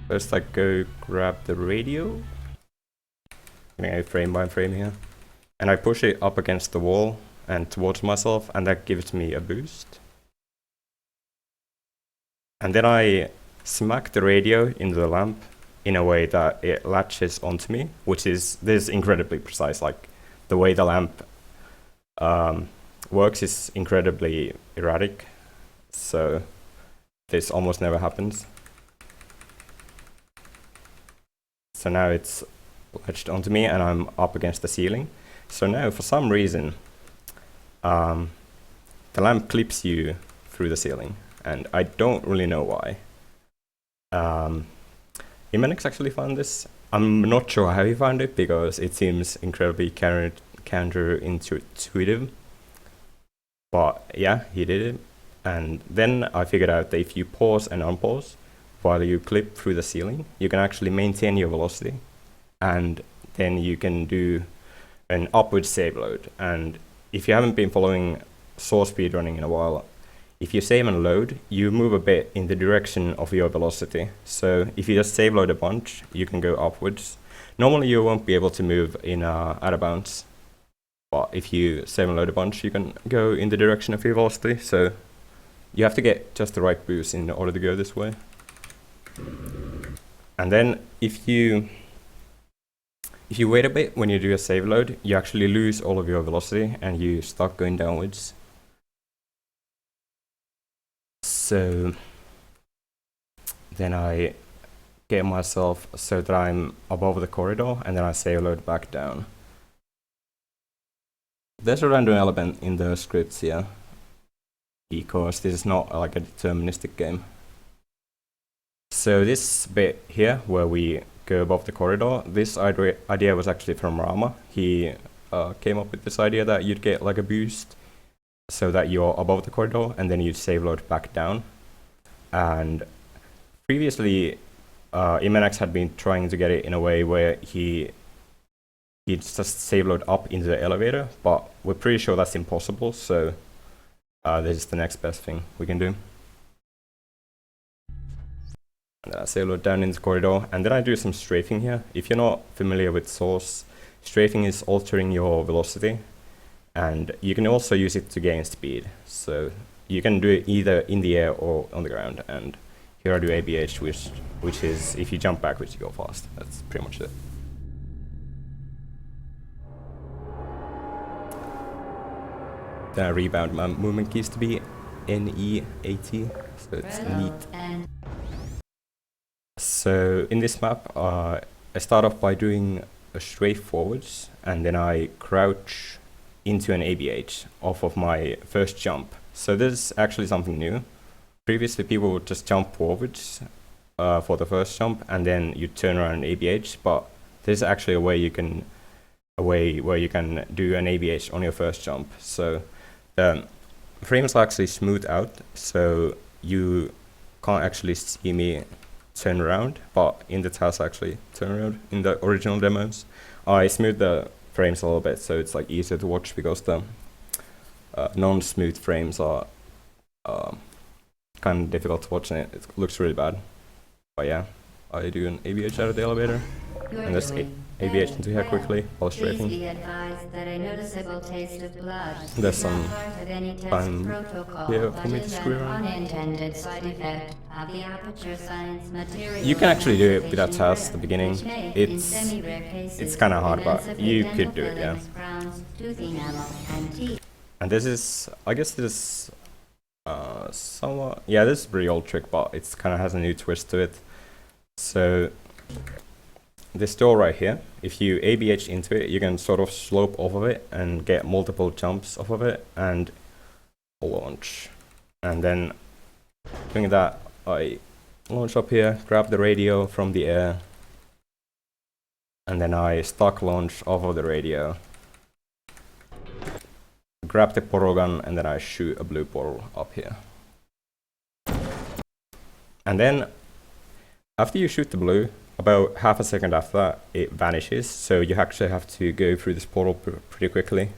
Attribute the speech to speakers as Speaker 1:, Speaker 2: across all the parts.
Speaker 1: First I go grab the radio. I'm gonna go frame by frame here. And I push it up against the wall and towards myself, and that gives me a boost. And then I smack the radio into the lamp in a way that it latches onto me, which is, this is incredibly precise. Like, the way the lamp works is incredibly erratic, so this almost never happens. So now it's latched onto me and I'm up against the ceiling. So now, for some reason, the lamp clips you through the ceiling, and I don't really know why. Imanix actually found this. I'm not sure how he found it, because it seems incredibly counterintuitive. But yeah, he did it. And then I figured out that if you pause and unpause while you clip through the ceiling, you can actually maintain your velocity, and then you can do an upward save load. And if you haven't been following Source speedrunning in a while, if you save and load, you move a bit in the direction of your velocity. So if you just save load a bunch, you can go upwards. Normally you won't be able to move in out of bounds, but if you save and load a bunch, you can go in the direction of your velocity. So you have to get just the right boost in order to go this way. And then if you wait a bit when you do a save load, you actually lose all of your velocity and you start going downwards. So then I get myself so that I'm above the corridor, and then I save load back down. There's a random element in the scripts here, because this is not like a deterministic game. So this bit here, where we go above the corridor, this idea was actually from Rama. He came up with this idea that you'd get like a boost so that you're above the corridor, and then you'd save load back down. And previously, Imanix had been trying to get it in a way where he'd just save load up into the elevator, but we're pretty sure that's impossible, so this is the next best thing we can do. And then I save load down in the corridor, and then I do some strafing here. If you're not familiar with Source, strafing is altering your velocity, and you can also use it to gain speed. So you can do it either in the air or on the ground, and here I do ABH, which is if you jump backwards, you go fast. That's pretty much it. Then I rebound my movement keys to be NE80, so it's neat. So in this map, I start off by doing a strafe forwards, and then I crouch into an ABH off of my first jump. So this is actually something new. Previously, people would just jump forwards for the first jump, and then you turn around an ABH. But there's actually a way where you can do an ABH on your first jump. So the frames are actually smoothed out, so you can't actually see me turn around. But in the TAS, I actually turn around in the original demos. I smoothed the frames a little bit, so it's like easier to watch, because the non-smooth frames are kind of difficult to watch, and it looks really bad. But yeah, I do an ABH out of the elevator, and just ABH into here quickly while strafing. There's some time here for me to screw around. You can actually do it without TAS at the beginning. It's kind of hard, but you could do it, yeah. And this is, I guess this is somewhat, yeah, this is a pretty old trick, but it kind of has a new twist to it. So this door right here, if you ABH into it, you can sort of slope off of it and get multiple jumps off of it and launch. And then doing that, I launch up here, grab the radio from the air, and then I stock launch off of the radio, grab the portal gun, and then I shoot a blue portal up here. And then after you shoot the blue, about half a second after that, it vanishes. So you actually have to go through this portal pretty quickly.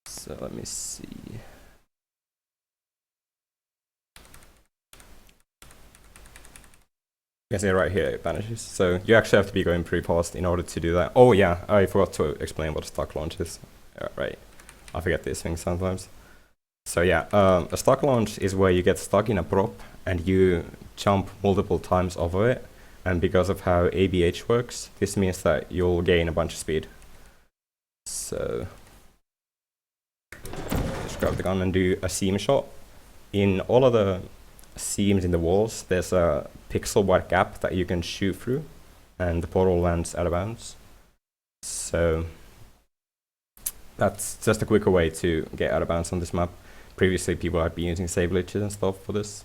Speaker 1: So let me see. You can see right here it vanishes. So you actually have to be going pretty fast in order to do that. Oh yeah, I forgot to explain what a stock launch is. Right, I forget these things sometimes. So yeah, a stock launch is where you get stuck in a prop and you jump multiple times over it. And because of how ABH works, this means that you'll gain a bunch of speed. So just grab the gun and do a seam shot. In all of the seams in the walls, there's a pixel wide gap that you can shoot through, and the portal lands out of bounds. So that's just a quicker way to get out of bounds on this map. Previously, people had been using save glitches and stuff for this.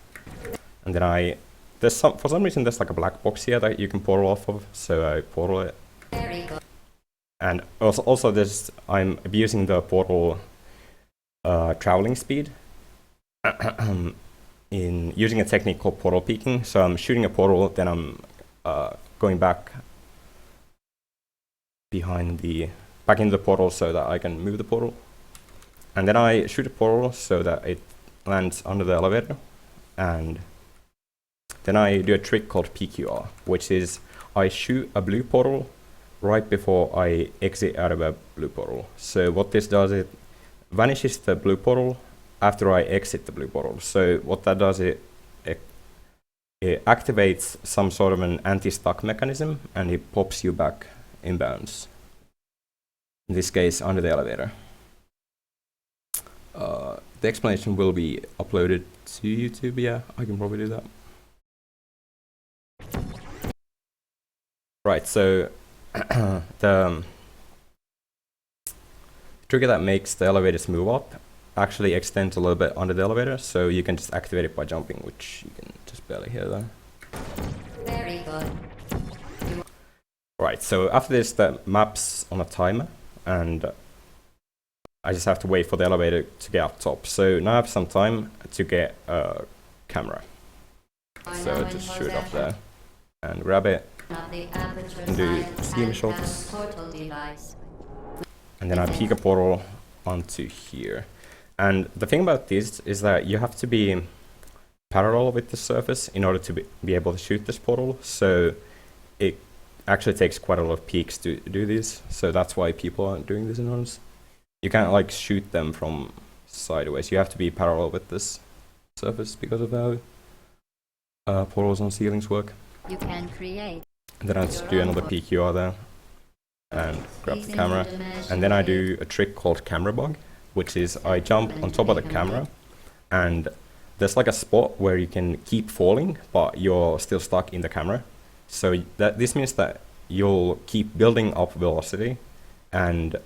Speaker 1: And then for some reason there's like a black box here that you can portal off of, so I portal it. And also I'm abusing the portal traveling speed in using a technique called portal peeking. So I'm shooting a portal, then I'm going back into the portal so that I can move the portal. And then I shoot a portal so that it lands under the elevator. And then I do a trick called PQR, which is I shoot a blue portal right before I exit out of a blue portal. So what this does, it vanishes the blue portal after I exit the blue portal. So what that does, it activates some sort of an anti-stuck mechanism and it pops you back inbounds. In this case, under the elevator. The explanation will be uploaded to YouTube. Yeah, I can probably do that. Right, so the trigger that makes the elevators move up actually extends a little bit under the elevator, so you can just activate it by jumping, which you can just barely hear there.
Speaker 2: Very good.
Speaker 1: Right, so after this, the map's on a timer, and I just have to wait for the elevator to get up top. So now I have some time to get a camera. So just shoot up there and grab it and do seam shots. And then I peek a portal onto here. And the thing about this is that you have to be parallel with the surface in order to be able to shoot this portal. So it actually takes quite a lot of peeks to do this. So that's why people aren't doing this in runs. You can't like shoot them from sideways. You have to be parallel with this surface because of how portals on ceilings work.
Speaker 2: You can create.
Speaker 1: And then I just do another PQR there and grab the camera. And then I do a trick called camera bug, which is I jump on top of the camera and there's like a spot where you can keep falling, but you're still stuck in the camera. So this means that you'll keep building up velocity, and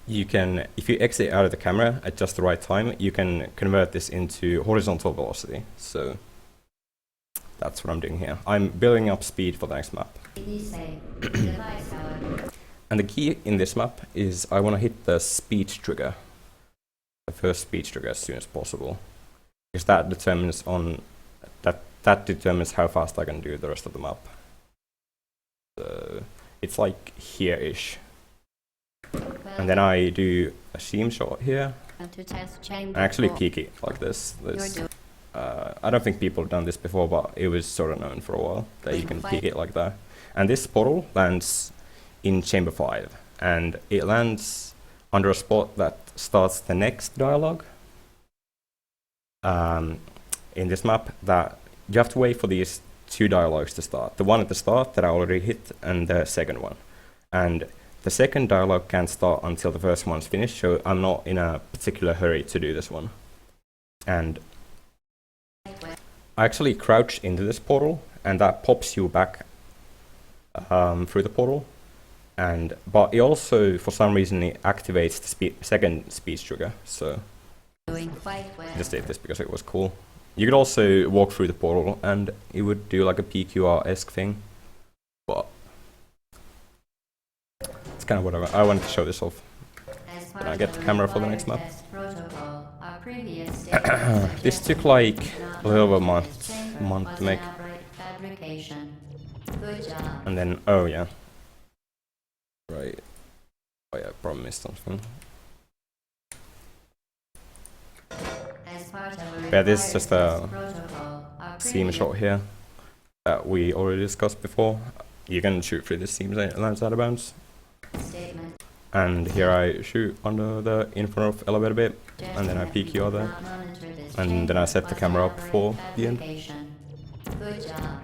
Speaker 1: you can, if you exit out of the camera at just the right time, you can convert this into horizontal velocity. So that's what I'm doing here. I'm building up speed for the next map. And the key in this map is I want to hit the speed trigger, the first speed trigger, as soon as possible, because that determines that determines how fast I can do the rest of the map. So it's like here-ish. And then I do a seam shot here. I actually peek it like this. I don't think people have done this before, but it was sort of known for a while that you can peek it like that. And this portal lands in chamber 5, and it lands under a spot that starts the next dialogue. In this map, that you have to wait for these two dialogues to start. The one at the start that I already hit, and the second one. And the second dialogue can't start until the first one's finished, so I'm not in a particular hurry to do this one. And I actually crouch into this portal, and that pops you back through the portal. But it also, for some reason, it activates the second speed trigger. So I just did this because it was cool. You could also walk through the portal, and it would do like a PQR-esque thing. But it's kind of whatever. I wanted to show this off. Then I get the camera for the next map. This took like a little over a month to make. And then, oh yeah. Right. Oh yeah, probably missed something. Yeah, this is just a seam shot here. that we already discussed before. You can shoot through this seam and it lands out of bounds.
Speaker 2: Statement.
Speaker 1: And here I shoot under the in front of elevator bit, and then I PQ there, and then I set the camera up for the end.
Speaker 2: Good job.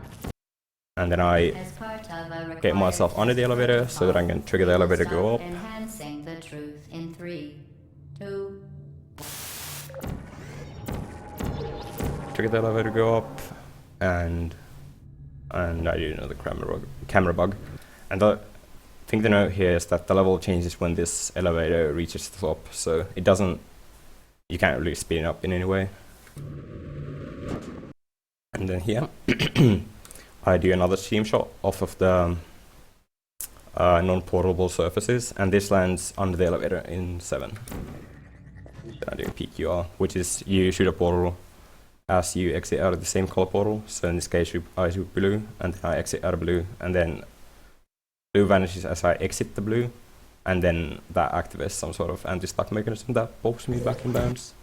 Speaker 1: And then I
Speaker 2: As part of a
Speaker 1: get myself under the elevator so that I can trigger the elevator to go up.
Speaker 2: Enhancing the truth in 3, 2.
Speaker 1: Trigger the elevator to go up, and I do another camera bug. And the thing to note here is that the level changes when this elevator reaches the top, so it doesn't, you can't really speed it up in any way. And then here I do another seam shot off of the non-portable surfaces, and this lands under the elevator in 7. Then I do PQR, which is you shoot a portal as you exit out of the same color portal. So in this case I shoot blue, and then I exit out of blue, and then blue vanishes as I exit the blue, and then that activates some sort of anti-stuck mechanism that pops me back in bounds.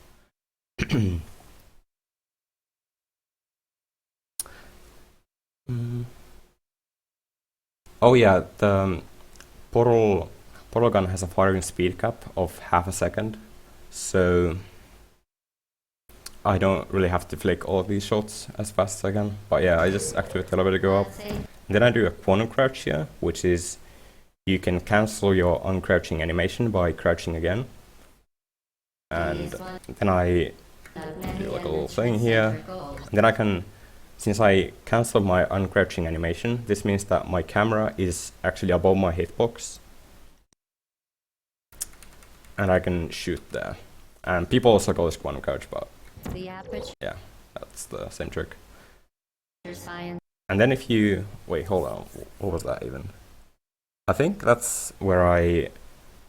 Speaker 1: Oh yeah, the portal gun has a firing speed cap of half a second, so I don't really have to flick all of these shots as fast as I can. But yeah, I just activate the elevator to go up. And then I do a quantum crouch here, which is you can cancel your uncrouching animation by crouching again. And then I do like a little thing here. And then I can, since I canceled my uncrouching animation, this means that my camera is actually above my hitbox. And I can shoot there. And people also call this quantum crouch, but yeah, that's the same trick. And then if you, wait, hold on, what was that even? I think that's where I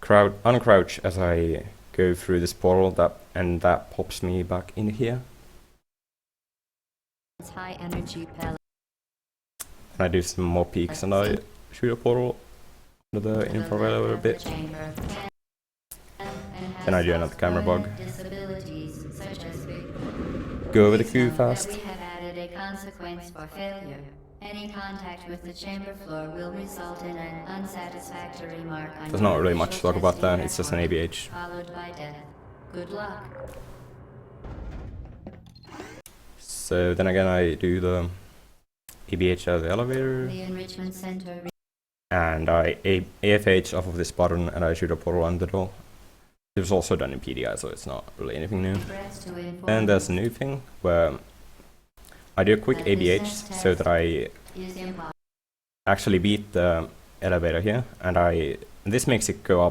Speaker 1: uncrouch as I go through this portal, and that pops me back in here.
Speaker 2: High energy pellet.
Speaker 1: And I do some more peaks, and I shoot a portal under the infrared a little bit. Then I do another camera bug. Go over the queue fast.
Speaker 2: We have added a consequence for failure. Any contact with the chamber floor will result in an unsatisfactory mark on
Speaker 1: There's not really much to talk about that, it's just an ABH.
Speaker 2: Followed by death. Good luck.
Speaker 1: So then again I do the ABH out of the elevator.
Speaker 2: The enrichment center.
Speaker 1: And I AFH off of this button, and I shoot a portal under the door. It was also done in PDI, so it's not really anything new. And there's a new thing where I do a quick ABH so that I actually beat the elevator here, and this makes it go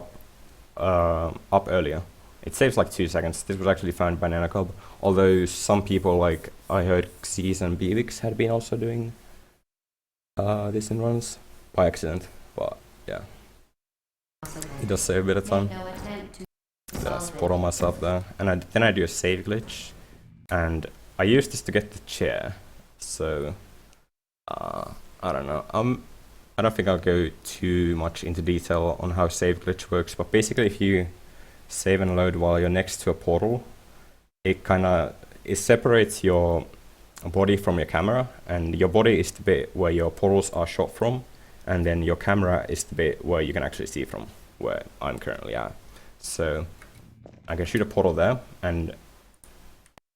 Speaker 1: up earlier. It saves like 2 seconds. This was actually found by NanoClub, although some people, like I heard Xyz and Bivix, had been also doing this in runs by accident, but yeah, it does save a bit of time. Then I spot on myself there, and then I do a save glitch, and I use this to get the chair. So I don't know. I don't think I'll go too much into detail on how save glitch works, but basically, if you save and load while you're next to a portal, it separates your body from your camera, and your body is the bit where your portals are shot from, and then your camera is the bit where you can actually see from, where I'm currently at. So I can shoot a portal there, and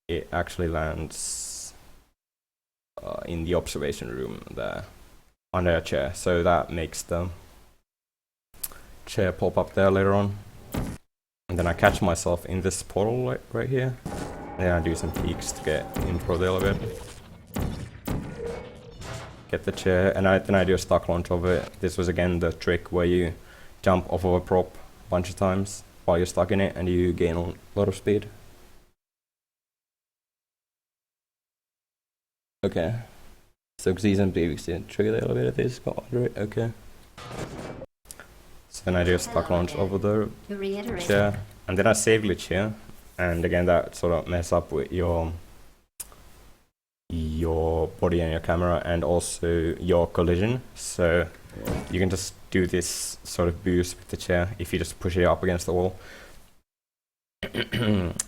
Speaker 1: it actually lands in the observation room there under a chair, so that makes the chair pop up there later on. And then I catch myself in this portal right here, and then I do some peeks to get in for the elevator. Get the chair, and then I do a stock launch of it. This was again the trick where you jump off of a prop a bunch of times while you're stuck in it, and you gain a lot of speed. Okay, so Xyz and Bivix didn't trigger the elevator, they just got under it, okay. So then I do a stock launch over the chair, and then I save glitch here, and again that sort of mess up with your body and your camera, and also your collision, so you can just do this sort of boost with the chair if you just push it up against the wall.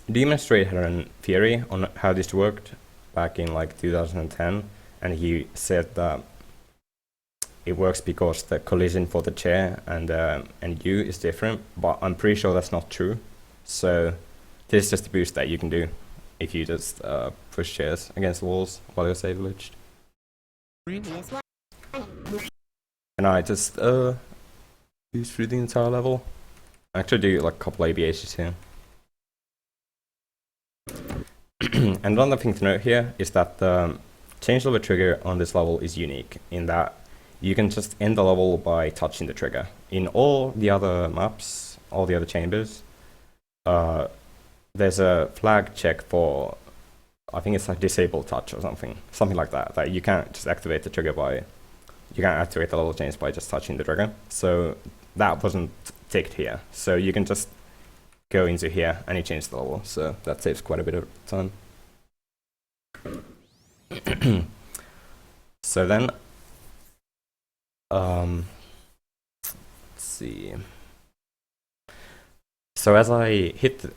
Speaker 1: Demonstrate had a theory on how this worked back in like 2010, and he said that it works because the collision for the chair and you is different, but I'm pretty sure that's not true. So this is just a boost that you can do if you just push chairs against the walls while you're save glitched. And I just boost through the entire level. I actually do like a couple ABHs here. And another thing to note here is that the change level trigger on this level is unique in that you can just end the level by touching the trigger. In all the other maps, all the other chambers, there's a flag check for, I think it's like disable touch or something like that, that you can't just activate the trigger by, you can't activate the level change by just touching the trigger. So that wasn't ticked here. So you can just go into here and you change the level. So that saves quite a bit of time. So then, let's see. So as I hit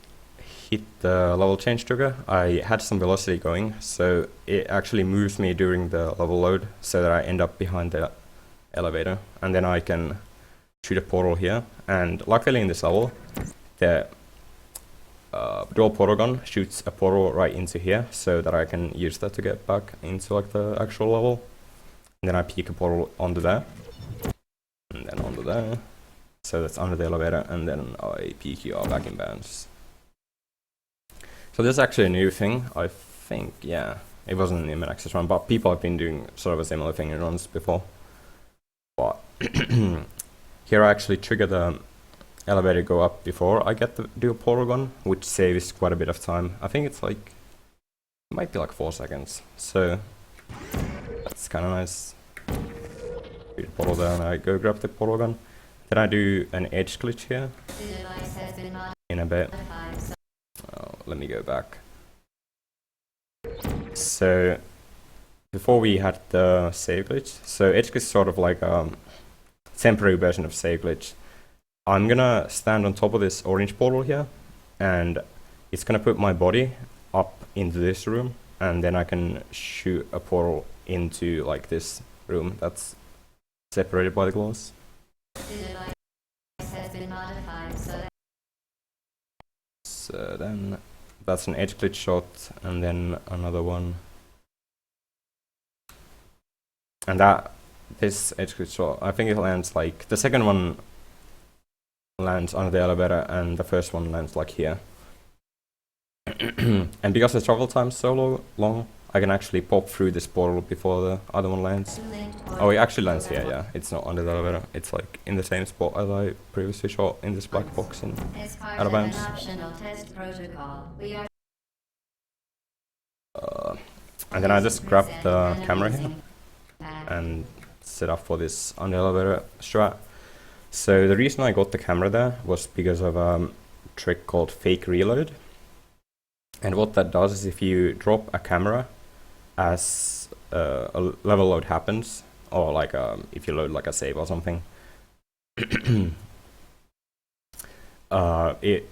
Speaker 1: the level change trigger, I had some velocity going, so it actually moves me during the level load so that I end up behind the elevator, and then I can shoot a portal here. And luckily in this level, the dual portal gun shoots a portal right into here so that I can use that to get back into like the actual level. And then I peek a portal onto there, and then onto there. So that's under the elevator, and then I PQR back in bounds. So this is actually a new thing, I think, yeah. It wasn't in the Min Access run, but people have been doing sort of a similar thing in runs before. But here I actually trigger the elevator go up before I get the dual portal gun, which saves quite a bit of time. I think it's like, it might be like 4 seconds. So that's kind of nice. Shoot the portal there and I go grab the portal gun. Then I do an edge glitch here in a bit. Oh, let me go back. So before we had the save glitch, so edge glitch is sort of like a temporary version of save glitch. I'm gonna stand on top of this orange portal here, and it's gonna put my body up into this room, and then I can shoot a portal into like this room that's separated by the glass. So then that's an edge glitch shot, and then another one. And this edge glitch shot, I think it lands like, the second one lands under the elevator and the first one lands like here. And because the travel time is so long, I can actually pop through this portal before the other one lands. Oh, it actually lands here, yeah. It's not under the elevator. It's like in the same spot as I previously shot in this black box in out of bounds. And then I just grab the camera here and set up for this under elevator strat. So the reason I got the camera there was because of a trick called fake reload. And what that does is if you drop a camera as a level load happens, or like if you load like a save or something, it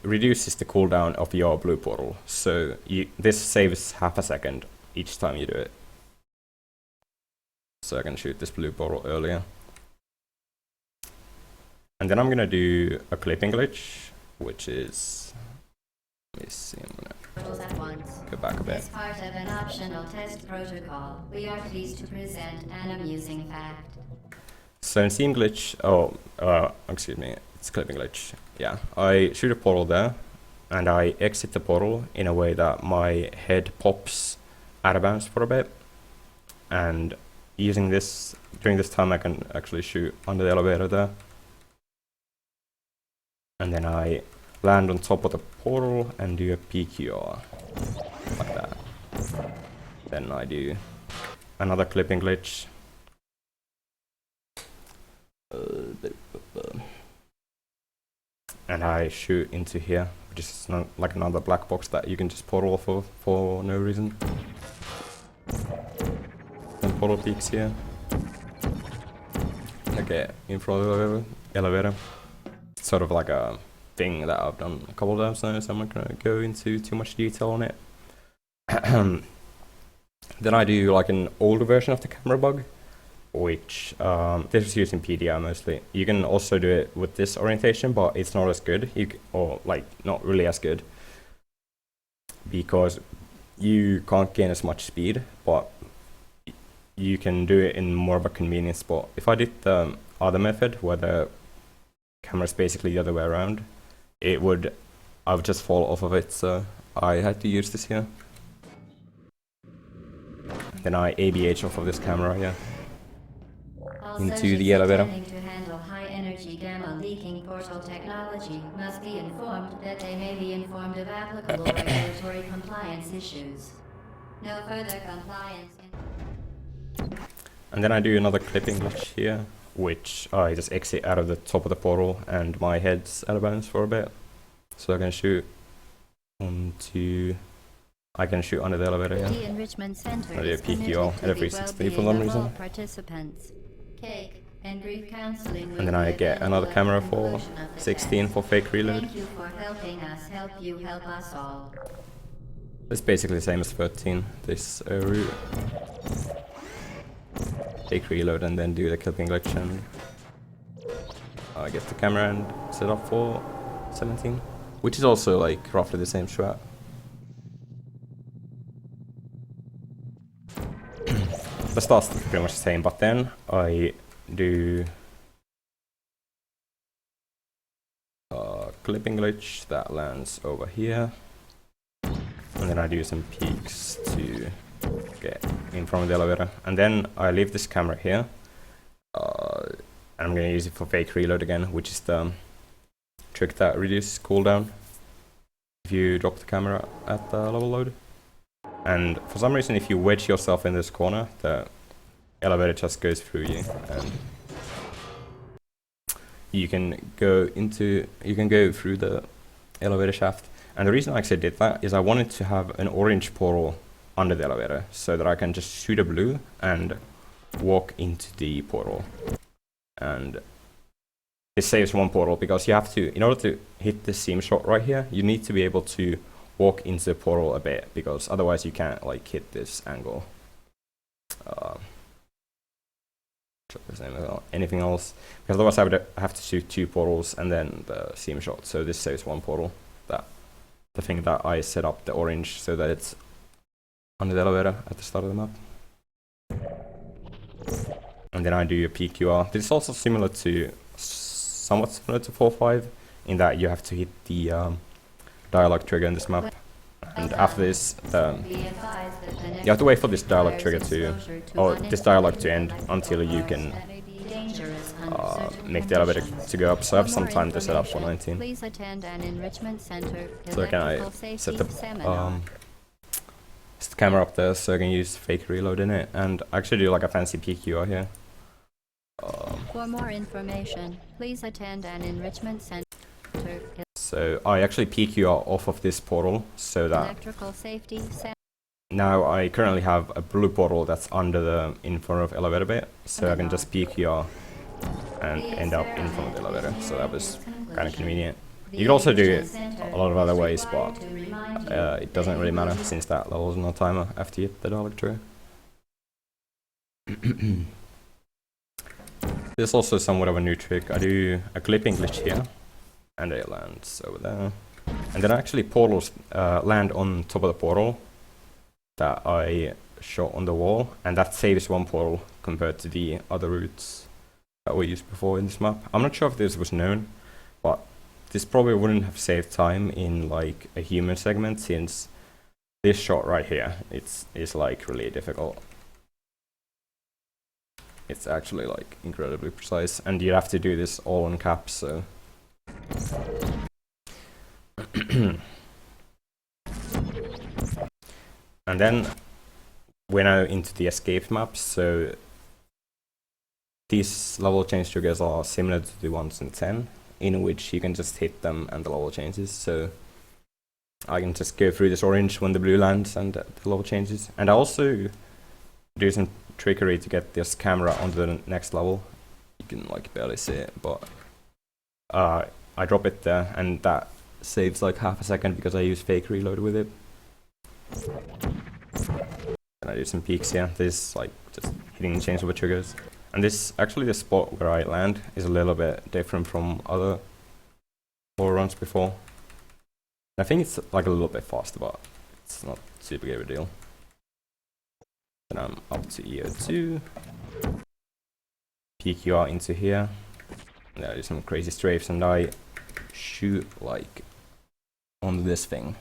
Speaker 1: reduces the cooldown of your blue portal. So this saves half a second each time you do it. So I can shoot this blue portal earlier. And then I'm gonna do a clipping glitch, which is, let me see, I'm gonna go back a bit.
Speaker 2: As part of an optional test protocol, we are pleased to present an amusing fact.
Speaker 1: So in Steam glitch, excuse me, it's clipping glitch. Yeah, I shoot a portal there, and I exit the portal in a way that my head pops out of bounds for a bit. And using this, during this time I can actually shoot under the elevator there. And then I land on top of the portal and do a PQR, like that. Then I do another clipping glitch. And I shoot into here, which is not like another black box that you can just portal off of for no reason. Then portal peaks here. Okay, in front of the elevator. It's sort of like a thing that I've done a couple of times now, so I'm not gonna go into too much detail on it. Then I do like an older version of the camera bug, which this is used in PDR mostly. You can also do it with this orientation, but it's not as good, or like not really as good, because you can't gain as much speed, but you can do it in more of a convenient spot. If I did the other method, where the camera is basically the other way around, I would just fall off of it, so I had to use this here. Then I ABH off of this camera, yeah, into the elevator.
Speaker 2: To handle high-energy gamma leaking portal technology must be informed that they may be informed of applicable regulatory compliance issues. No further compliance.
Speaker 1: And then I do another clipping glitch here, which I just exit out of the top of the portal and my head's out of bounds for a bit. So I can shoot onto... I can shoot under the elevator, yeah.
Speaker 2: The enrichment center
Speaker 1: I do a PQR at every 60 for some reason.
Speaker 2: Participants. Cake and grief counseling.
Speaker 1: And then I get another camera for 16 for fake reload.
Speaker 2: Thank you for helping us help you help us all.
Speaker 1: It's basically the same as 13. This route. Fake reload and then do the clipping glitch, and I get the camera and set up for 17, which is also like roughly the same strat. The start's pretty much the same, but then I do a clipping glitch that lands over here, and then I do some peaks to get in front of the elevator, and then I leave this camera here, and I'm gonna use it for fake reload again, which is the trick that reduces cooldown if you drop the camera at the level load. And for some reason, if you wedge yourself in this corner, the elevator just goes through you, and you can go through the elevator shaft. And the reason I actually did that is I wanted to have an orange portal under the elevator, so that I can just shoot a blue and walk into the portal. And it saves one portal, because you have to, in order to hit the seam shot right here, you need to be able to walk into the portal a bit, because otherwise you can't like hit this angle. Anything else, because otherwise I would have to shoot 2 portals and then the seam shot. So this saves 1 portal. That the thing that I set up the orange so that it's under the elevator at the start of the map. And then I do a PQR. This is also somewhat similar to 4.5 in that you have to hit the dialogue trigger in this map. And after this, you have to wait for this dialogue trigger this dialogue to end until you can make the elevator to go up. So I have some time to set up for 19.
Speaker 2: Please attend an enrichment center.
Speaker 1: So can I set the camera up there so I can use fake reload in it, and actually do like a fancy PQR here.
Speaker 2: For more information, please attend an enrichment center.
Speaker 1: So I actually PQR off of this portal so that now I currently have a blue portal that's under the in front of elevator bit, so I can just PQR and end up in front of the elevator. So that was kind of convenient. You could also do it a lot of other ways, but it doesn't really matter since that level is no timer after you hit the dialogue trigger. There's also somewhat of a new trick. I do a clipping glitch here, and it lands over there. And then actually portals land on top of the portal that I shot on the wall, and that saves 1 portal compared to the other routes that we used before in this map. I'm not sure if this was known, but this probably wouldn't have saved time in like a human segment, since this shot right here, is like really difficult. It's actually like incredibly precise, and you have to do this all on caps, so. And then we're now into the escape maps, so these level change triggers are similar to the ones in 10, in which you can just hit them and the level changes. So I can just go through this orange when the blue lands and the level changes. And I also do some trickery to get this camera onto the next level. You can like barely see it, but I drop it there, and that saves like half a second because I use fake reload with it. Then I do some peaks here. This like just hitting the changeover triggers. And this actually the spot where I land is a little bit different from other floor runs before. I think it's like a little bit faster, but it's not super big of a deal. Then I'm up to EO2. Peek you out into here. And I do some crazy strafes and I shoot like on this thing.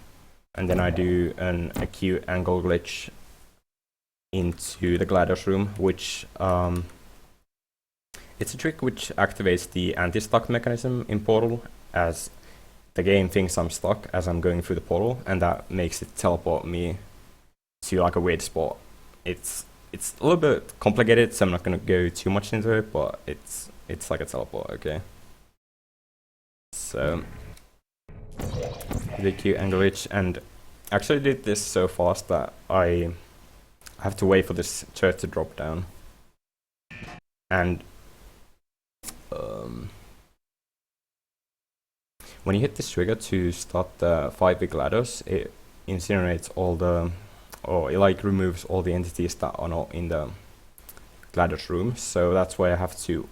Speaker 1: And then I do an acute angle glitch into the GLaDOS room, which it's a trick which activates the anti-stuck mechanism in Portal, as the game thinks I'm stuck as I'm going through the portal, and that makes it teleport me to like a weird spot. It's a little bit complicated, so I'm not gonna go too much into it, but it's like a teleport, okay? So the Q angle glitch, and actually did this so fast that I have to wait for this turret to drop down. And when you hit this trigger to start the fight with GLaDOS, it incinerates all the, or it like removes all the entities that are not in the GLaDOS room. So that's why I have to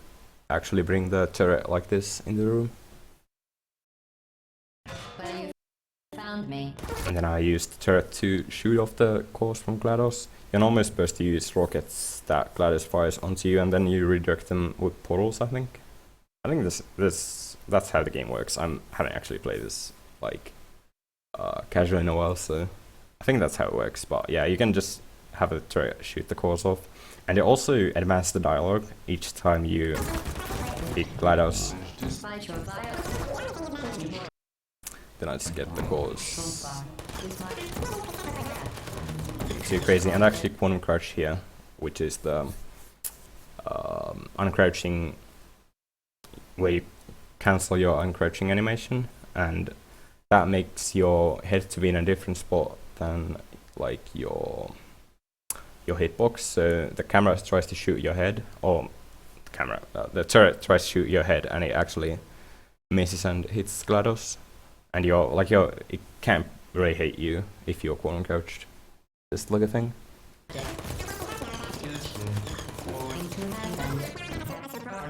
Speaker 1: actually bring the turret like this in the room.
Speaker 2: Well, you found me.
Speaker 1: And then I use the turret to shoot off the cores from GLaDOS. You're normally supposed to use rockets that GLaDOS fires onto you, and then you redirect them with portals, I think. I think that's how the game works. I haven't actually played this like casually in a while, so I think that's how it works. But yeah, you can just have a turret shoot the cores off, and it also advances the dialogue each time you beat GLaDOS. Then I just get the cores too crazy, and actually quantum crouch here, which is the uncrouching where you cancel your uncrouching animation, and that makes your head to be in a different spot than like your hitbox. So the camera tries to shoot your head, or the turret tries to shoot your head, and it actually misses and hits GLaDOS, and it can't really hit you if you're quantum crouched. This like a thing.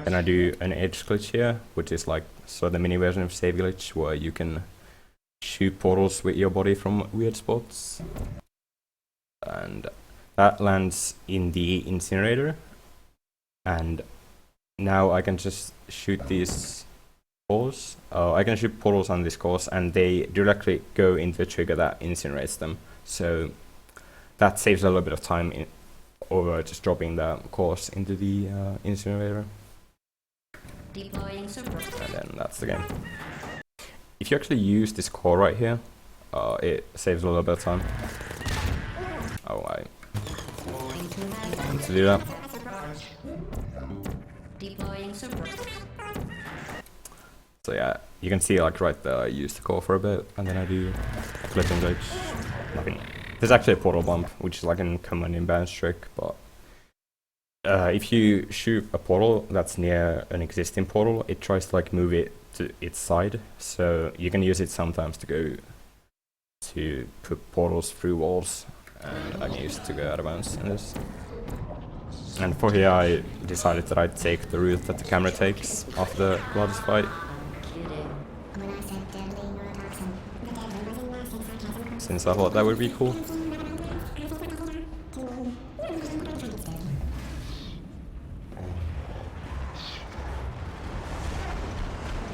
Speaker 1: Then I do an edge glitch here, which is like the mini version of save glitch, where you can shoot portals with your body from weird spots. And that lands in the incinerator. And now I can just shoot these cores. I can shoot portals on this course, and they directly go into the trigger that incinerates them. So that saves a little bit of time over just dropping the cores into the incinerator. And then that's the game. If you actually use this core right here, it saves a little bit of time. Oh, I need to do that. So yeah, you can see like right there I use the core for a bit, and then I do a clip and glitch. Nothing. There's actually a portal bump, which is like a common imbalance trick, but if you shoot a portal that's near an existing portal, it tries to like move it to its side, so you can use it sometimes to put portals through walls, and I'm used to go out of bounds in this. And for here I decided that I'd take the route that the camera takes after the GLaDOS fight. Since I thought that would be cool.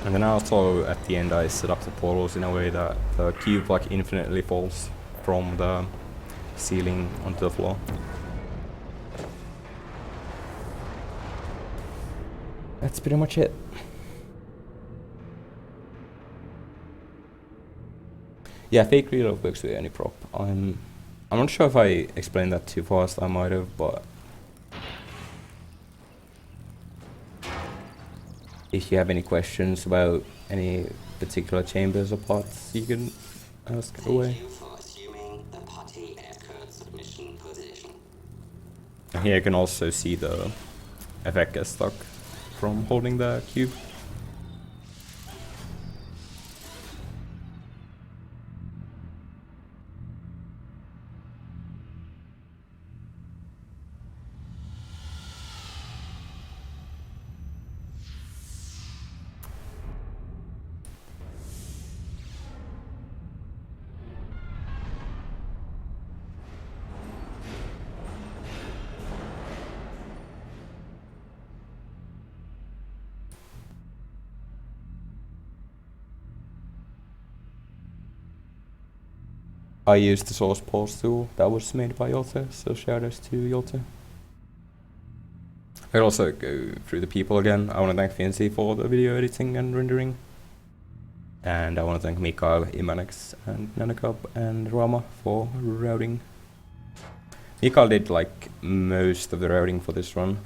Speaker 1: And then also at the end I set up the portals in a way that the cube like infinitely falls from the ceiling onto the floor. That's pretty much it. Yeah, fake real life works with any prop. I'm not sure if I explained that too fast. I might have, but if you have any questions about any particular chambers or parts, you can ask away. And here you can also see the effect gets stuck from holding the cube. I used the source pause tool that was made by Yolte, so shoutouts to Yolte. I'll also go through the people again. I want to thank Fiancy for the video editing and rendering. And I want to thank Mikael, Imanex, and Nanakub, and Rama for routing. Mikael did like most of the routing for this run.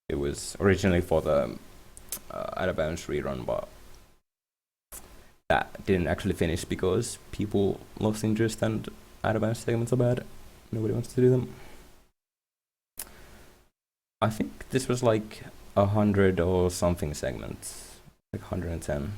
Speaker 1: It was originally for the Out of Bounds rerun, but that didn't actually finish because people lost interest and Out of Bounds segments are bad. Nobody wants to do them. I think this was like 100 or something segments, like 110.